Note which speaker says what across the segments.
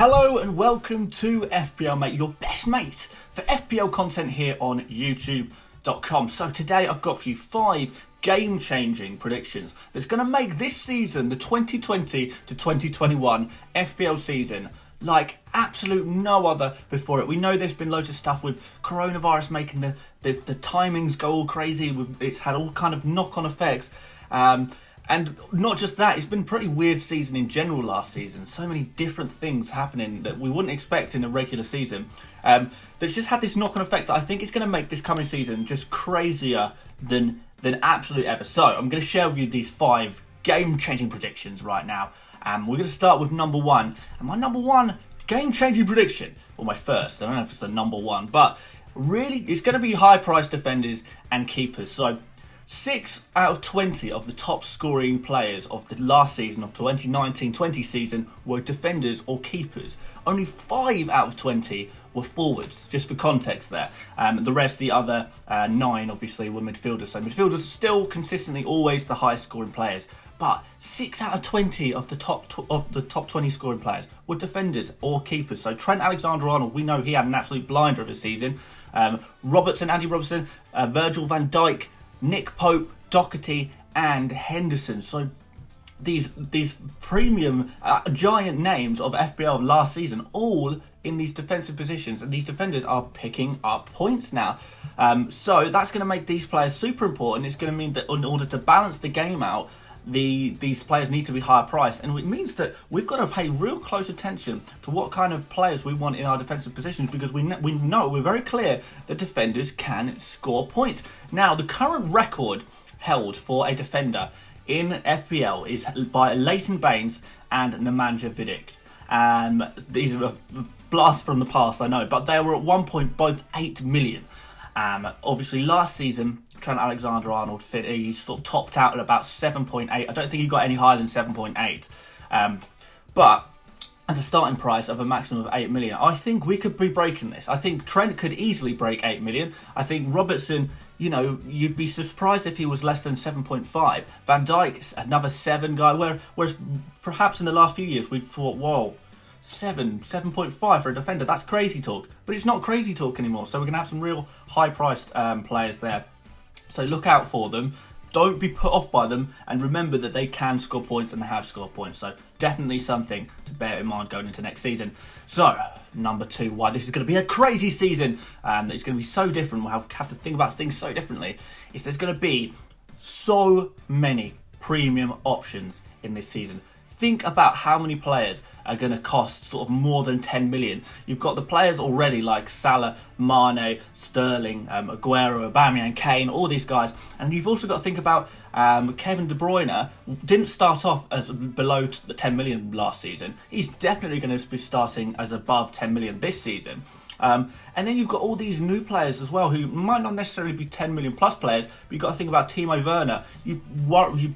Speaker 1: Hello and welcome to FPL Mate, your best mate for FPL content here on YouTube.com. So today I've got for you 5 game-changing predictions that's going to make this season, the 2020 to 2021 FPL season, like absolute no other before it. We know there's been loads of stuff with coronavirus making the timings go all crazy. It's had all kind of knock-on effects. And not just that, it's been a pretty weird season in general last season. So many different things happening that we wouldn't expect in a regular season. That's just had this knock-on effect that I think is going to make this coming season just crazier than absolute ever. So I'm going to share with you these 5 game-changing predictions right now. We're going to start with number 1. And my number 1 game-changing prediction, or my first, I don't know if it's the number 1, but really it's going to be high-priced defenders and keepers. So 6 out of 20 of the top scoring players of the last season, of 2019-20 season, were defenders or keepers. Only 5 out of 20 were forwards, just for context there. The rest, the other 9, obviously, were midfielders. So midfielders are still consistently always the highest scoring players. But 6 out of 20 of the top 20 scoring players were defenders or keepers. So Trent Alexander-Arnold, we know he had an absolute blinder of a season. Andy Robertson, Virgil van Dijk, Nick Pope, Doherty and Henderson. So these premium giant names of FPL last season, all in these defensive positions, and these defenders are picking up points now. So that's going to make these players super important. It's going to mean that in order to balance the game out, these players need to be higher priced, and it means that we've got to pay real close attention to what kind of players we want in our defensive positions, because we're very clear that defenders can score points. Now, the current record held for a defender in FPL is by Leighton Baines and Nemanja Vidic. These are a blast from the past, I know, but they were at one point both 8 million. Obviously, last season, Trent Alexander-Arnold he sort of topped out at about 7.8. I don't think he got any higher than 7.8. But at a starting price of a maximum of 8 million, I think we could be breaking this. I think Trent could easily break 8 million. I think Robertson, you'd be surprised if he was less than 7.5. Van Dijk, another 7 guy, whereas perhaps in the last few years we'd thought, whoa, 7.5 for a defender, that's crazy talk. But it's not crazy talk anymore, so we're going to have some real high-priced players there. So look out for them. Don't be put off by them, and remember that they can score points and they have scored points. So definitely something to bear in mind going into next season. So number 2, why this is going to be a crazy season, it's going to be so different. We'll have to think about things so differently. Is there's going to be so many premium options in this season. Think about how many players are going to cost sort of more than 10 million. You've got the players already like Salah, Mane, Sterling, Aguero, Aubameyang, Kane, all these guys. And you've also got to think about Kevin De Bruyne. Didn't start off as below 10 million last season. He's definitely going to be starting as above 10 million this season. And then you've got all these new players as well who might not necessarily be 10 million plus players, but you've got to think about Timo Werner. You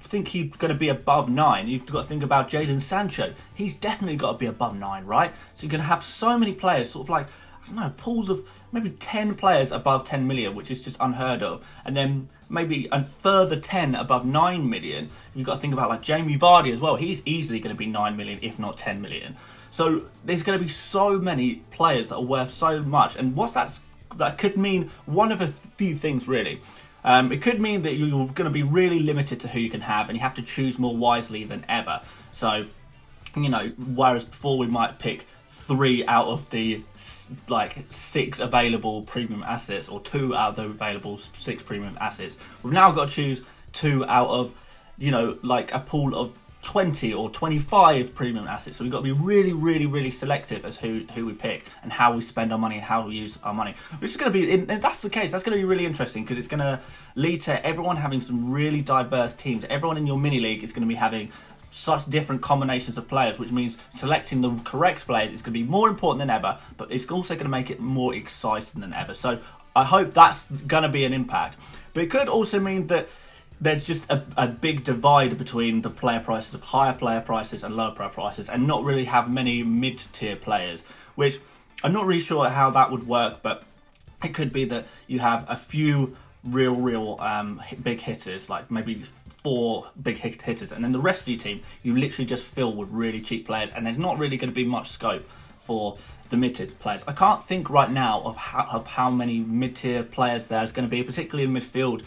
Speaker 1: think he's going to be above 9. You've got to think about Jadon Sancho. He's definitely got to be above 9, right? So you're going to have so many players, sort of like, I don't know, pools of maybe 10 players above 10 million, which is just unheard of. And then maybe a further 10 above 9 million. You've got to think about like Jamie Vardy as well. He's easily going to be 9 million, if not 10 million. So there's going to be so many players that are worth so much. And that could mean one of a few things, really. It could mean that you're going to be really limited to who you can have, and you have to choose more wisely than ever. So, whereas before we might pick 3 out of the 6 available premium assets, or 2 out of the available 6 premium assets, we've now got to choose 2 out of, a pool of 20 or 25 premium assets. So we've got to be really, really, really selective as who we pick and how we spend our money and how we use our money. Which is going to be, if that's the case, that's going to be really interesting, because it's going to lead to everyone having some really diverse teams. Everyone in your mini league is going to be having such different combinations of players, which means selecting the correct players is going to be more important than ever, but it's also going to make it more exciting than ever. So I hope that's going to be an impact. But it could also mean that there's just a big divide between the player prices of higher player prices and lower player prices, and not really have many mid-tier players, which I'm not really sure how that would work, but it could be that you have a few real big hitters, like maybe 4 big hitters, and then the rest of your team you literally just fill with really cheap players, and there's not really going to be much scope for the mid-tier players. I can't think right now of how many mid-tier players there's going to be, particularly in midfield,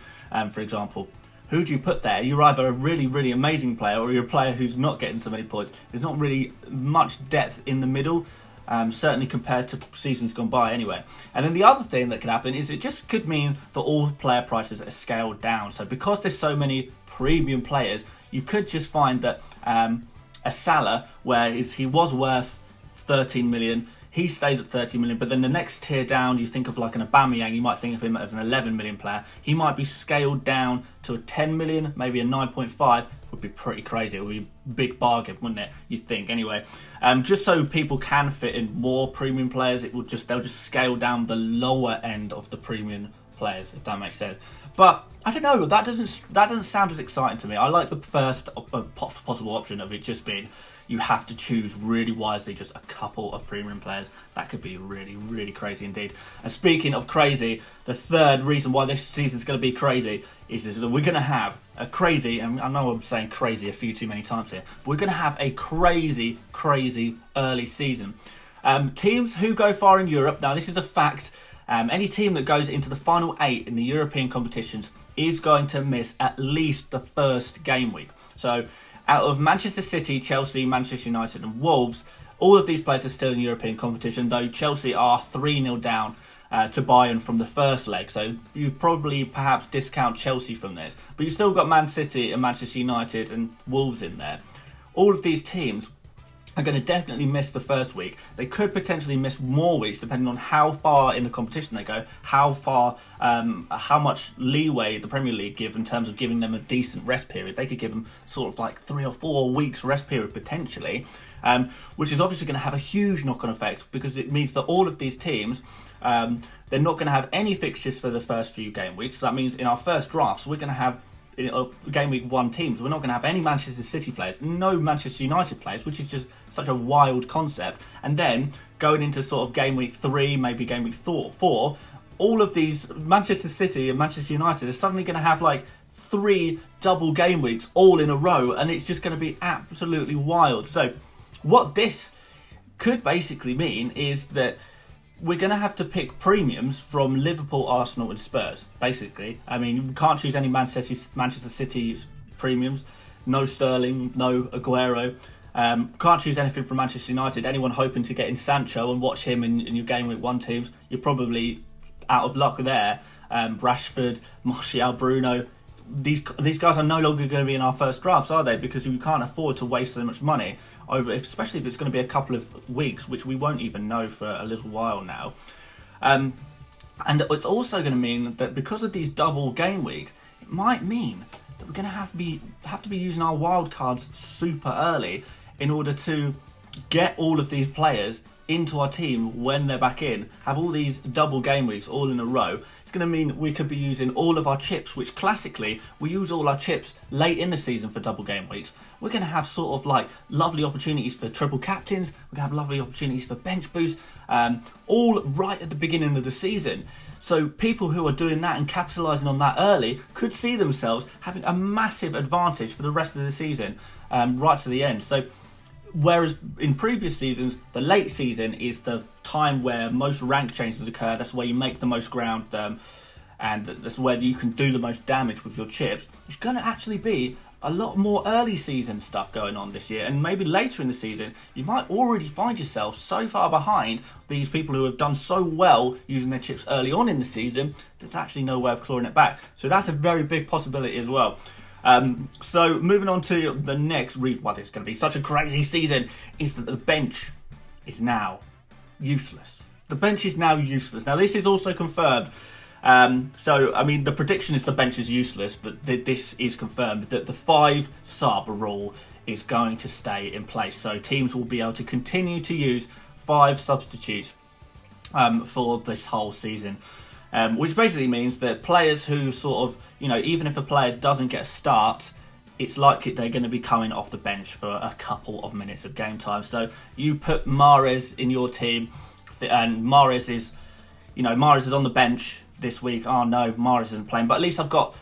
Speaker 1: for example. Who do you put there? You're either a really, really amazing player or you're a player who's not getting so many points. There's not really much depth in the middle, certainly compared to seasons gone by anyway. And then the other thing that could happen is it just could mean that all player prices are scaled down. So because there's so many premium players, you could just find that a Salah, where he was worth 13 million, he stays at 30 million, but then the next tier down, you think of like an Aubameyang, you might think of him as an 11 million player. He might be scaled down to a 10 million, maybe a 9.5, would be pretty crazy. It would be a big bargain, wouldn't it? You'd think, anyway. Just so people can fit in more premium players, they'll just scale down the lower end of the premium players, if that makes sense. But I don't know, that doesn't sound as exciting to me. I like the first possible option of it just being you have to choose really wisely just a couple of premium players. That could be really, really crazy indeed. And speaking of crazy, the third reason why this season is going to be crazy is that we're going to have a crazy, and I know I'm saying crazy a few too many times here, but we're going to have a crazy, crazy early season. Teams who go far in Europe, now this is a fact, any team that goes into the final 8 in the European competitions is going to miss at least the first game week. So out of Manchester City, Chelsea, Manchester United and Wolves, all of these players are still in European competition, though Chelsea are 3-0 down to Bayern from the first leg. So you probably perhaps discount Chelsea from this. But you've still got Man City and Manchester United and Wolves in there. All of these teams are going to definitely miss the first week. They could potentially miss more weeks depending on how far in the competition they go, how much leeway the Premier League give in terms of giving them a decent rest period. They could give them sort of like 3 or 4 weeks rest period potentially, which is obviously going to have a huge knock-on effect because it means that all of these teams, they're not going to have any fixtures for the first few game weeks. So that means in our first drafts, we're going to have of game week 1 teams, we're not going to have any Manchester City players, no Manchester United players, which is just such a wild concept. And then going into sort of game week 3, maybe game week 4, all of these Manchester City and Manchester United are suddenly going to have like 3 double game weeks all in a row, and it's just going to be absolutely wild. So what this could basically mean is that we're going to have to pick premiums from Liverpool, Arsenal and Spurs, basically. I mean, we can't choose any Manchester City premiums. No Sterling, no Aguero. Can't choose anything from Manchester United. Anyone hoping to get in Sancho and watch him in your Game Week 1 teams, you're probably out of luck there. Rashford, Martial, Bruno. These guys are no longer going to be in our first drafts, are they? Because we can't afford to waste so much money, especially if it's going to be a couple of weeks, which we won't even know for a little while now. And it's also going to mean that because of these double game weeks, it might mean that we're going to have to be using our wildcards super early in order to get all of these players into our team when they're back in, have all these double game weeks all in a row. It's going to mean we could be using all of our chips, which classically we use all our chips late in the season for double game weeks. We're going to have sort of like lovely opportunities for triple captains, we're going to have lovely opportunities for bench boosts, all right at the beginning of the season. So people who are doing that and capitalising on that early could see themselves having a massive advantage for the rest of the season, right to the end. So whereas in previous seasons, the late season is the time where most rank changes occur. That's where you make the most ground, and that's where you can do the most damage with your chips. There's going to actually be a lot more early season stuff going on this year, and maybe later in the season, you might already find yourself so far behind these people who have done so well using their chips early on in the season, there's actually no way of clawing it back. So that's a very big possibility as well. So moving on to the next reason why this is going to be such a crazy season is that the bench is now useless. The bench is now useless. Now this is also confirmed. So I mean the prediction is the bench is useless, but this is confirmed that the 5 sub rule is going to stay in place. So teams will be able to continue to use 5 substitutes for this whole season. Which basically means that players who sort of, even if a player doesn't get a start, it's likely they're going to be coming off the bench for a couple of minutes of game time. So you put Mahrez in your team, and Mahrez is on the bench this week, oh no, Mahrez isn't playing, but at least I've got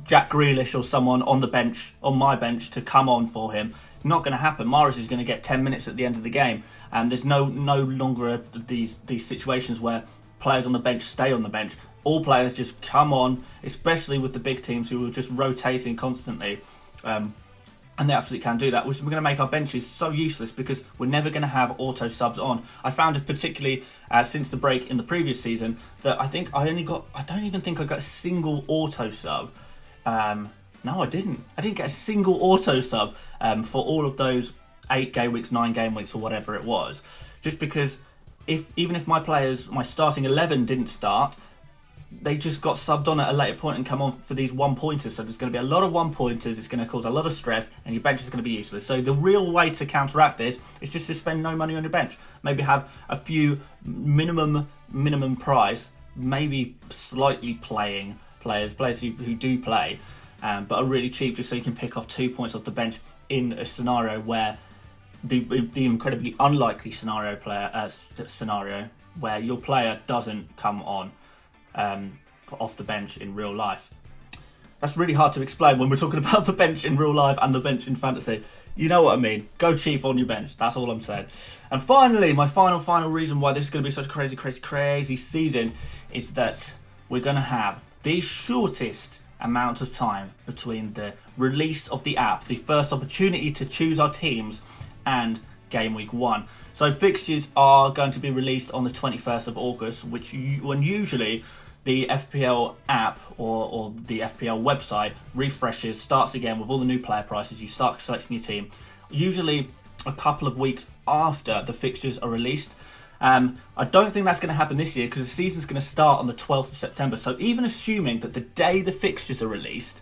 Speaker 1: Jack Grealish or someone on the bench, on my bench, to come on for him. Not going to happen. Mahrez is going to get 10 minutes at the end of the game, and there's no longer these situations where players on the bench stay on the bench. All players just come on, especially with the big teams who are just rotating constantly. And they absolutely can do that, which is going to make our benches so useless because we're never going to have auto subs on. I found it particularly since the break in the previous season that I don't even think I got a single auto sub. No, I didn't. I didn't get a single auto sub for all of those 8 game weeks, 9 game weeks, or whatever it was. Just because even if my starting 11 didn't start, they just got subbed on at a later point and come on for these 1-pointers. So there's going to be a lot of 1-pointers. It's going to cause a lot of stress, and your bench is going to be useless. So the real way to counteract this is just to spend no money on your bench. Maybe have a few minimum price, maybe slightly playing players who do play, but are really cheap, just so you can pick off 2 points off the bench in a scenario where the incredibly unlikely scenario where your player doesn't come on off the bench in real life. That's really hard to explain when we're talking about the bench in real life and the bench in fantasy. You know what I mean. Go cheap on your bench. That's all I'm saying. And finally, my final reason why this is going to be such a crazy season is that we're going to have the shortest amount of time between the release of the app, the first opportunity to choose our teams, and game week 1. So fixtures are going to be released on the 21st of August, when usually the FPL app or the FPL website refreshes, starts again with all the new player prices. You start selecting your team, usually a couple of weeks after the fixtures are released. I don't think that's going to happen this year because the season's going to start on the 12th of September. So even assuming that the day the fixtures are released,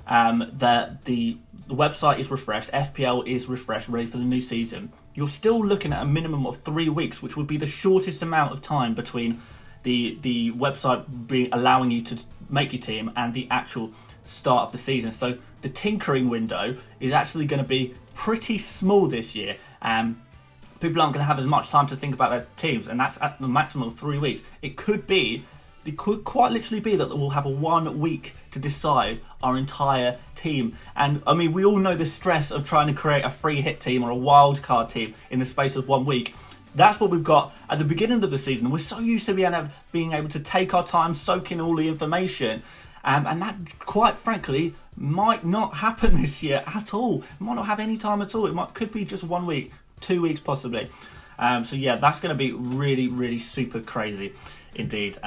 Speaker 1: that the website is refreshed, FPL is refreshed, ready for the new season, you're still looking at a minimum of 3 weeks, which would be the shortest amount of time between the website allowing you to make your team and the actual start of the season. So the tinkering window is actually going to be pretty small this year. People aren't going to have as much time to think about their teams, and that's at the maximum of 3 weeks. It could quite literally be that we'll have a 1 week to decide our entire team. And I mean, we all know the stress of trying to create a free hit team or a wildcard team in the space of 1 week. That's what we've got at the beginning of the season. We're so used to being able to take our time, soak in all the information. And that, quite frankly, might not happen this year at all. It might not have any time at all. Could be just 1 week, 2 weeks possibly. So yeah, that's going to be really super crazy indeed.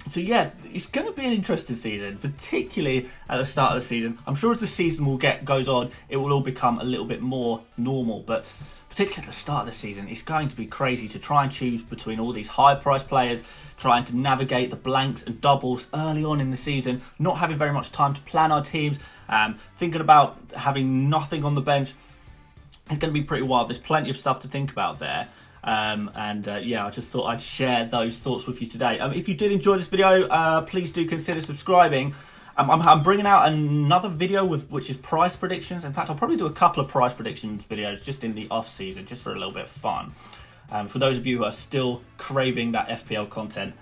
Speaker 1: So yeah, it's going to be an interesting season, particularly at the start of the season. I'm sure as the season goes on, it will all become a little bit more normal, but particularly at the start of the season, it's going to be crazy to try and choose between all these high-priced players, trying to navigate the blanks and doubles early on in the season, not having very much time to plan our teams, thinking about having nothing on the bench. It's going to be pretty wild. There's plenty of stuff to think about there. Yeah, I just thought I'd share those thoughts with you today. If you did enjoy this video, please do consider subscribing. I'm bringing out another video which is price predictions. In fact, I'll probably do a couple of price predictions videos just in the off season, just for a little bit of fun. For those of you who are still craving that FPL content,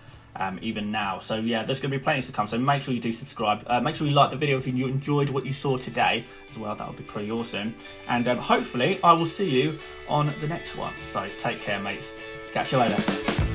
Speaker 1: even now. So yeah, there's going to be plenty to come. So make sure you do subscribe. Make sure you like the video if you enjoyed what you saw today as well. That would be pretty awesome. And hopefully I will see you on the next one. So take care, mates. Catch you later.